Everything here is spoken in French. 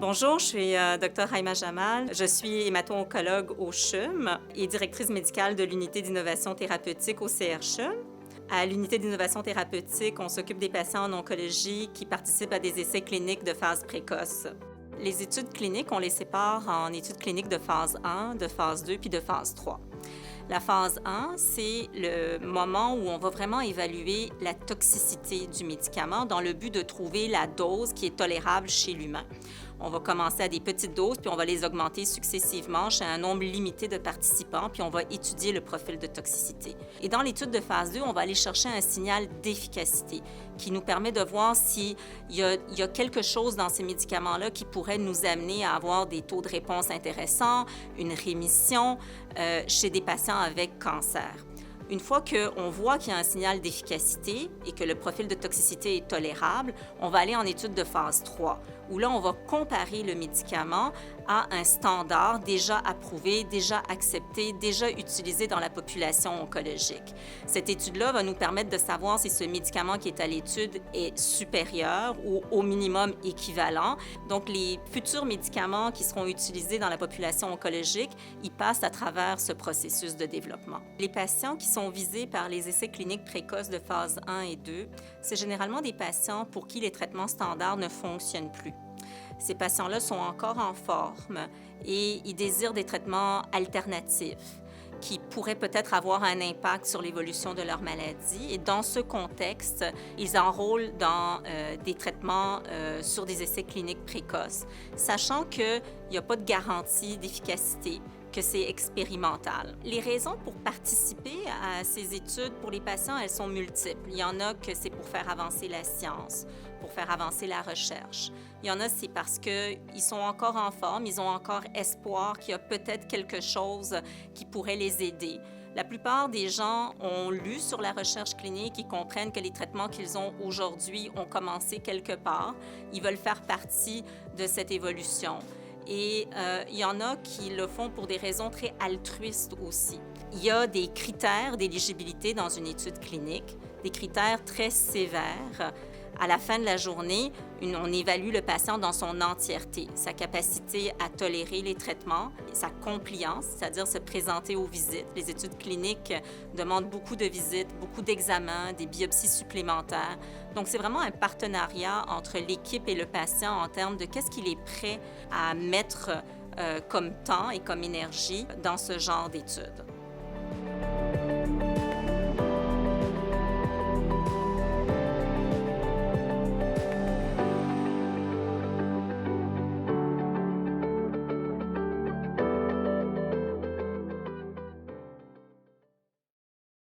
Bonjour, je suis Dr Haïma Jamal. Je suis hémato-oncologue au CHUM et directrice médicale de l'unité d'innovation thérapeutique au CRCHUM. À l'unité d'innovation thérapeutique, on s'occupe des patients en oncologie qui participent à des essais cliniques de phase précoce. Les études cliniques, on les sépare en études cliniques de phase 1, de phase 2 puis de phase 3. La phase 1, c'est le moment où on va vraiment évaluer la toxicité du médicament dans le but de trouver la dose qui est tolérable chez l'humain. On va commencer à des petites doses, puis on va les augmenter successivement chez un nombre limité de participants, puis on va étudier le profil de toxicité. Et dans l'étude de phase 2, on va aller chercher un signal d'efficacité qui nous permet de voir s'il y a quelque chose dans ces médicaments-là qui pourrait nous amener à avoir des taux de réponse intéressants, une rémission chez des patients avec cancer. Une fois qu'on voit qu'il y a un signal d'efficacité et que le profil de toxicité est tolérable, on va aller en étude de phase 3, où là, on va comparer le médicament à un standard déjà approuvé, déjà accepté, déjà utilisé dans la population oncologique. Cette étude-là va nous permettre de savoir si ce médicament qui est à l'étude est supérieur ou au minimum équivalent. Donc, les futurs médicaments qui seront utilisés dans la population oncologique, ils passent à travers ce processus de développement. Les patients qui sont visés par les essais cliniques précoces de phase 1 et 2, c'est généralement des patients pour qui les traitements standards ne fonctionnent plus. Ces patients-là sont encore en forme et ils désirent des traitements alternatifs qui pourraient peut-être avoir un impact sur l'évolution de leur maladie. Et dans ce contexte, ils enrôlent dans des traitements sur des essais cliniques précoces, sachant qu'il n'y a pas de garantie d'efficacité, que c'est expérimental. Les raisons pour participer à ces études pour les patients, elles sont multiples. Il y en a que c'est pour faire avancer la science, pour faire avancer la recherche. Il y en a, c'est parce qu'ils sont encore en forme, ils ont encore espoir qu'il y a peut-être quelque chose qui pourrait les aider. La plupart des gens ont lu sur la recherche clinique, ils comprennent que les traitements qu'ils ont aujourd'hui ont commencé quelque part. Ils veulent faire partie de cette évolution. Et il y en a qui le font pour des raisons très altruistes aussi. Il y a des critères d'éligibilité dans une étude clinique, des critères très sévères. À la fin de la journée, on évalue le patient dans son entièreté, sa capacité à tolérer les traitements, sa compliance, c'est-à-dire se présenter aux visites. Les études cliniques demandent beaucoup de visites, beaucoup d'examens, des biopsies supplémentaires. Donc, c'est vraiment un partenariat entre l'équipe et le patient en termes de qu'est-ce qu'il est prêt à mettre comme temps et comme énergie dans ce genre d'études.